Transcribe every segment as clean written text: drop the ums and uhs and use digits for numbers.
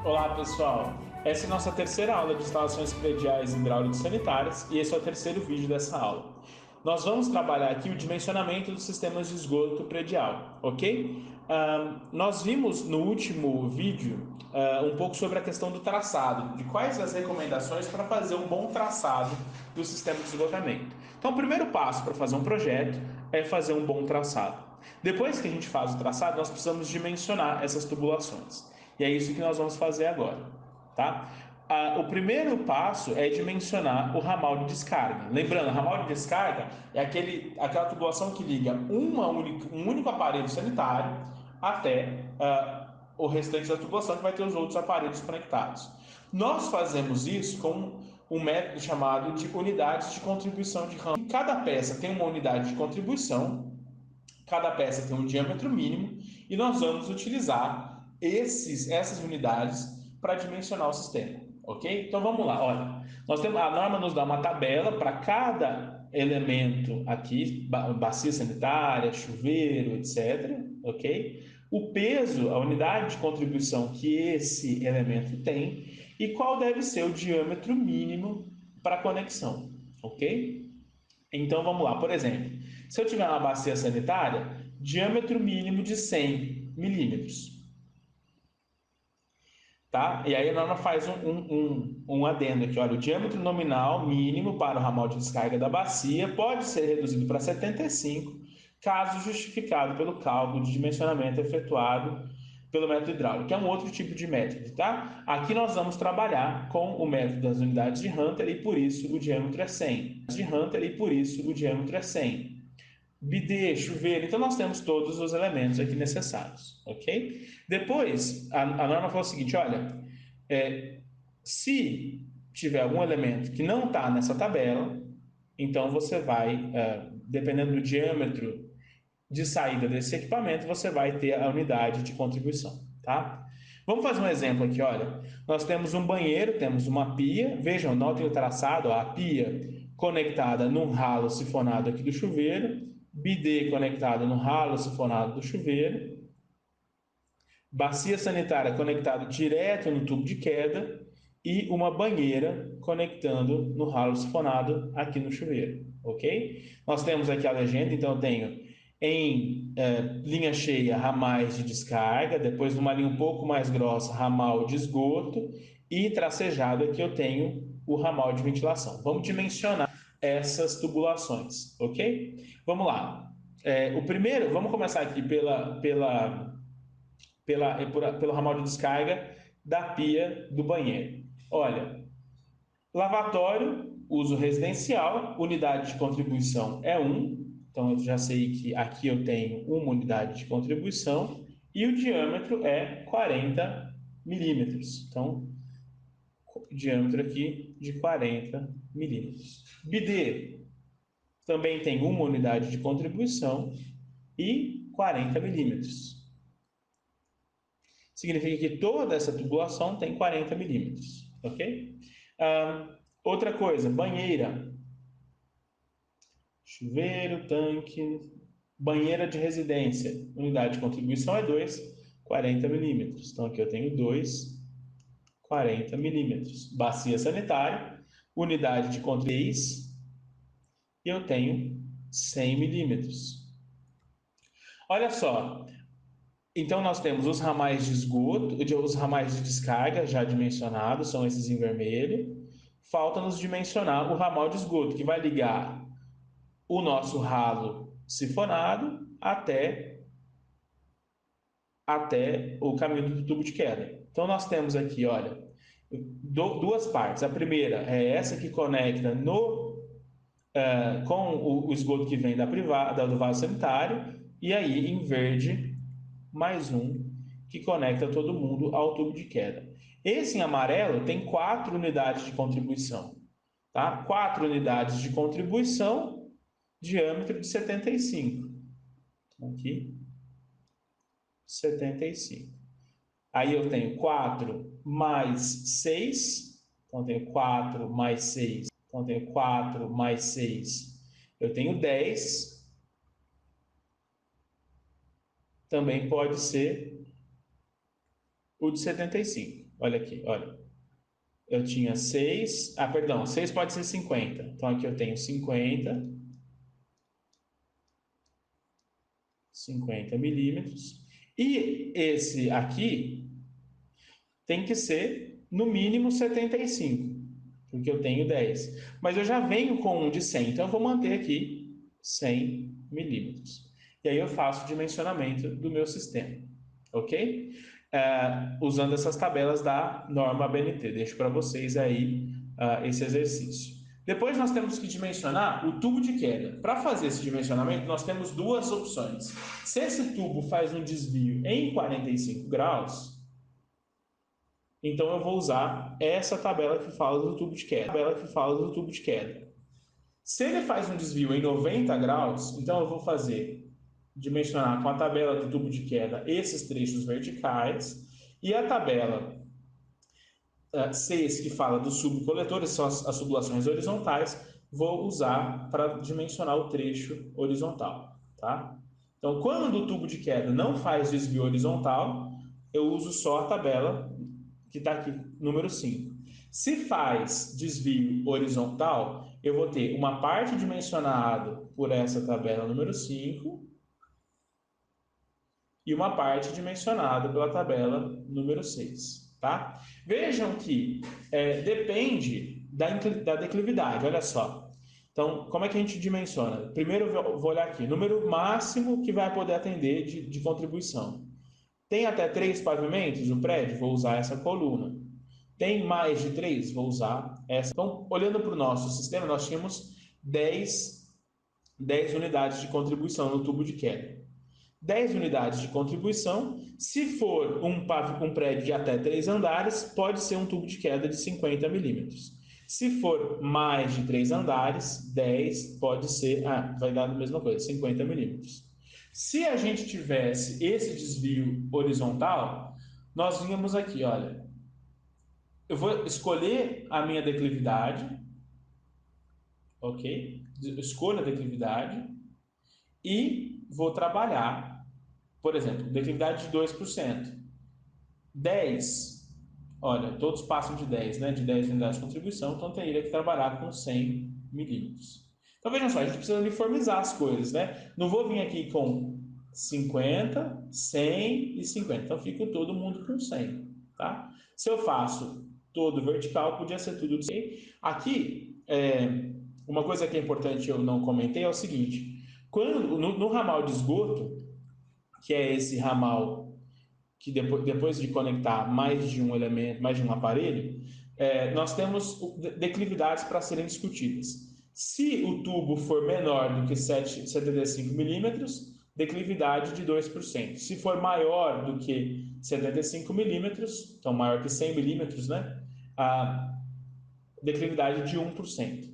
Olá pessoal, essa é a nossa terceira aula de instalações prediais hidráulicas sanitárias e esse é o terceiro vídeo dessa aula. Nós vamos trabalhar aqui o dimensionamento dos sistemas de esgoto predial, ok? Nós vimos no último vídeo um pouco sobre a questão do traçado, de quais as recomendações para fazer um bom traçado do sistema de esgotamento. Então, o primeiro passo para fazer um projeto é fazer um bom traçado. Depois que a gente faz o traçado, nós precisamos dimensionar essas tubulações. E é isso que nós vamos fazer agora, tá? O primeiro passo é dimensionar o ramal de descarga. Lembrando, o ramal de descarga é aquela tubulação que liga um único aparelho sanitário até o restante da tubulação, que vai ter os outros aparelhos conectados. Nós fazemos isso com um método chamado de unidades de contribuição de ramo. Cada peça tem uma unidade de contribuição, cada peça tem um diâmetro mínimo e nós vamos utilizar essas unidades para dimensionar o sistema, ok? Então vamos lá, olha, a norma nos dá uma tabela para cada elemento aqui, bacia sanitária, chuveiro, etc, ok? O peso, a unidade de contribuição que esse elemento tem e qual deve ser o diâmetro mínimo para a conexão, ok? Então vamos lá, por exemplo, se eu tiver uma bacia sanitária, diâmetro mínimo de 100 milímetros, tá? E aí a norma faz um adendo aqui, olha, o diâmetro nominal mínimo para o ramal de descarga da bacia pode ser reduzido para 75, caso justificado pelo cálculo de dimensionamento efetuado pelo método hidráulico, que é um outro tipo de método, tá? Aqui nós vamos trabalhar com o método das unidades de Hunter e por isso o diâmetro é 100. De Hunter e por isso o diâmetro é 100. Bidê, chuveiro, então nós temos todos os elementos aqui necessários, ok? Depois, a norma falou o seguinte, olha, se tiver algum elemento que não está nessa tabela, então você vai, dependendo do diâmetro de saída desse equipamento, você vai ter a unidade de contribuição, tá? Vamos fazer um exemplo aqui, olha. Nós temos um banheiro, temos uma pia. Vejam, notem o traçado, ó, a pia conectada num ralo sifonado aqui do chuveiro, bidê conectado no ralo sifonado do chuveiro, bacia sanitária conectada direto no tubo de queda e uma banheira conectando no ralo sifonado aqui no chuveiro, ok? Nós temos aqui a legenda, então eu tenho em linha cheia ramais de descarga, depois numa linha um pouco mais grossa ramal de esgoto e tracejado aqui eu tenho o ramal de ventilação. Vamos dimensionar essas tubulações, ok? Vamos lá. O primeiro, vamos começar aqui pelo ramal de descarga da pia do banheiro. Olha, lavatório, uso residencial, unidade de contribuição é 1, então eu já sei que aqui eu tenho uma unidade de contribuição e o diâmetro é 40 milímetros. Então, o diâmetro aqui de 40 milímetros. Bidê também tem uma unidade de contribuição e 40 milímetros. Significa que toda essa tubulação tem 40 milímetros, ok? Outra coisa, banheira, chuveiro, tanque, banheira de residência, unidade de contribuição é 2, 40 milímetros. Então aqui eu tenho 2, 40 milímetros. Bacia sanitária, unidade de contribuição e eu tenho 100 milímetros. Olha só, então nós temos os ramais de esgoto, os ramais de descarga já dimensionados, são esses em vermelho. Falta-nos dimensionar o ramal de esgoto, que vai ligar o nosso ralo sifonado até o caminho do tubo de queda. Então nós temos aqui, olha, duas partes. A primeira é essa que conecta com o esgoto que vem da privada, do vaso sanitário, e aí em verde mais um que conecta todo mundo ao tubo de queda. Esse em amarelo tem 4 unidades de contribuição, tá? 4 unidades de contribuição, diâmetro de 75. Então, aqui, 75. Aí eu tenho 4 mais 6, então eu tenho 4 mais 6, então eu tenho 4 mais 6, eu tenho 10. Também pode ser o de 75. Olha aqui, olha. Eu tinha 6, perdão, 6 pode ser 50. Então aqui eu tenho 50 milímetros. E esse aqui tem que ser no mínimo 75, porque eu tenho 10. Mas eu já venho com um de 100, então eu vou manter aqui 100 milímetros. E aí eu faço o dimensionamento do meu sistema, ok? Usando essas tabelas da norma BNT. Deixo para vocês aí esse exercício. Depois nós temos que dimensionar o tubo de queda. Para fazer esse dimensionamento, nós temos duas opções. Se esse tubo faz um desvio em 45 graus, então eu vou usar essa tabela que fala do tubo de queda. Se ele faz um desvio em 90 graus, então eu vou dimensionar com a tabela do tubo de queda esses trechos verticais e a tabela 6, que fala dos subcoletores, são as tubulações horizontais, vou usar para dimensionar o trecho horizontal, tá? Então, quando o tubo de queda não faz desvio horizontal, eu uso só a tabela que está aqui, número 5. Se faz desvio horizontal, eu vou ter uma parte dimensionada por essa tabela número 5 e uma parte dimensionada pela tabela número 6, tá? Vejam que depende da declividade, olha só. Então, como é que a gente dimensiona? Primeiro eu vou olhar aqui, número máximo que vai poder atender de contribuição. Tem até 3 pavimentos o prédio? Vou usar essa coluna. Tem mais de 3? Vou usar essa. Então, olhando para o nosso sistema, nós tínhamos 10 unidades de contribuição no tubo de queda. 10 unidades de contribuição. Se for um prédio de até 3 andares, pode ser um tubo de queda de 50 milímetros. Se for mais de 3 andares, 10 pode ser, vai dar a mesma coisa, 50 milímetros. Se a gente tivesse esse desvio horizontal, nós vínhamos aqui, olha, eu vou escolher a minha declividade, ok? Escolho a declividade e vou trabalhar, por exemplo, declividade de 2%. 10, olha, todos passam de 10, né? De 10 unidades de contribuição, então teria que trabalhar com 100 milímetros. Então vejam só, a gente precisa uniformizar as coisas, né? Não vou vir aqui com 50, 100 e 50, então fica todo mundo com 100, tá? Se eu faço todo vertical, podia ser tudo de 100. Aqui, uma coisa que é importante eu não comentei é o seguinte, quando no ramal de esgoto, que é esse ramal que depois de conectar mais de um elemento, mais de um aparelho, nós temos declividades para serem discutidas. Se o tubo for menor do que 75 milímetros, declividade de 2%. Se for maior do que 75 milímetros, então maior que 100 milímetros, né? A declividade de 1%.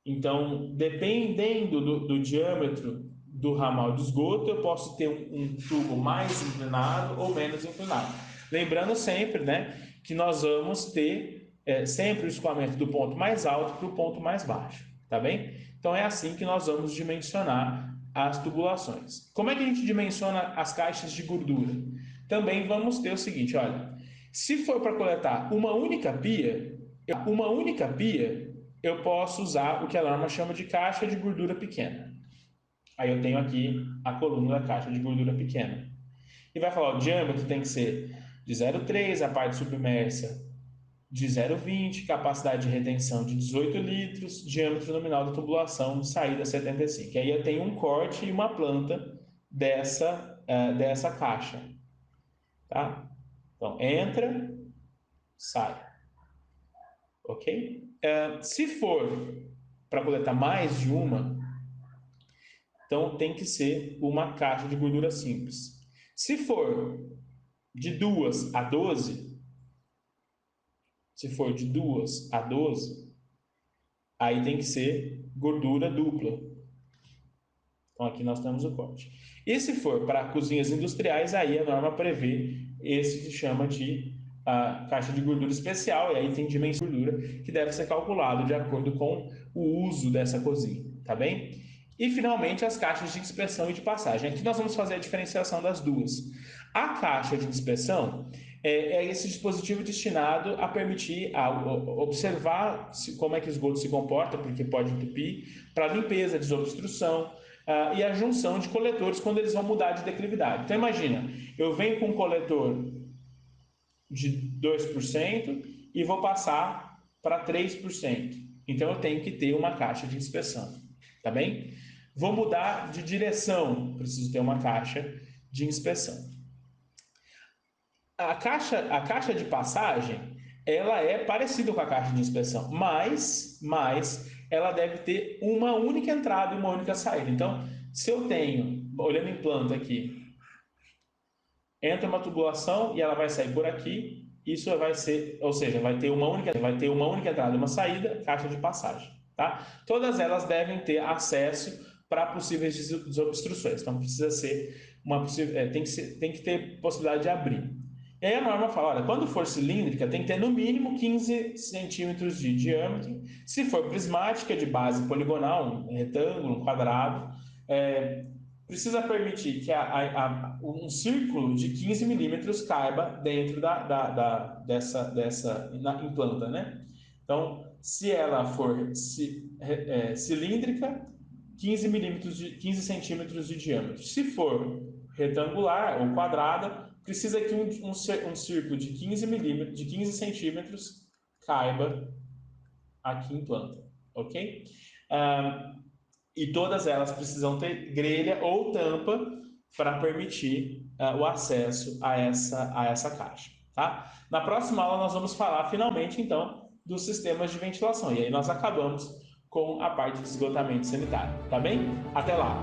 Então, dependendo do diâmetro do ramal de esgoto, eu posso ter um tubo mais inclinado ou menos inclinado. Lembrando sempre, né, que nós vamos ter sempre o escoamento do ponto mais alto para o ponto mais baixo, tá bem? Então, é assim que nós vamos dimensionar as tubulações. Como é que a gente dimensiona as caixas de gordura? Também vamos ter o seguinte, olha, se for para coletar uma única pia, eu posso usar o que a norma chama de caixa de gordura pequena. Aí eu tenho aqui a coluna da caixa de gordura pequena. E vai falar, o diâmetro tem que ser de 0,3, a parte submersa de 0,20, capacidade de retenção de 18 litros, diâmetro nominal da tubulação, saída 75. E aí eu tenho um corte e uma planta dessa caixa. Tá? Então, entra, sai. Ok? Se for para coletar mais de uma, então tem que ser uma caixa de gordura simples. Se for de 2 a 12, aí tem que ser gordura dupla. Então aqui nós temos o corte. E se for para cozinhas industriais, aí a norma prevê esse que chama de caixa de gordura especial, e aí tem dimensão de gordura que deve ser calculado de acordo com o uso dessa cozinha, tá bem? E finalmente as caixas de inspeção e de passagem. Aqui nós vamos fazer a diferenciação das duas. A caixa de inspeção, é esse dispositivo destinado a permitir observar como é que o esgoto se comporta, porque pode entupir, para limpeza, desobstrução e a junção de coletores quando eles vão mudar de declividade. Então imagina, eu venho com um coletor de 2% e vou passar para 3%. Então eu tenho que ter uma caixa de inspeção, tá bem? Vou mudar de direção, preciso ter uma caixa de inspeção. A caixa de passagem, ela é parecida com a caixa de inspeção, mas ela deve ter uma única entrada e uma única saída. Então, se eu tenho, olhando em planta aqui, entra uma tubulação e ela vai sair por aqui, isso vai ser, ou seja, vai ter uma única entrada e uma saída, caixa de passagem, tá? Todas elas devem ter acesso para possíveis desobstruções. Então precisa ser tem que ter possibilidade de abrir. E aí a norma fala, olha, quando for cilíndrica, tem que ter no mínimo 15 centímetros de diâmetro. Se for prismática, de base poligonal, um retângulo, um quadrado, precisa permitir que um círculo de 15 milímetros caiba dentro dessa implanta, né? Então, se ela for cilíndrica, 15 centímetros de diâmetro. Se for retangular ou quadrada, precisa que um círculo de 15 milímetros, de 15 centímetros caiba aqui em planta, ok? E todas elas precisam ter grelha ou tampa para permitir o acesso a essa caixa, tá? Na próxima aula nós vamos falar finalmente então dos sistemas de ventilação e aí nós acabamos com a parte de esgotamento sanitário, tá bem? Até lá!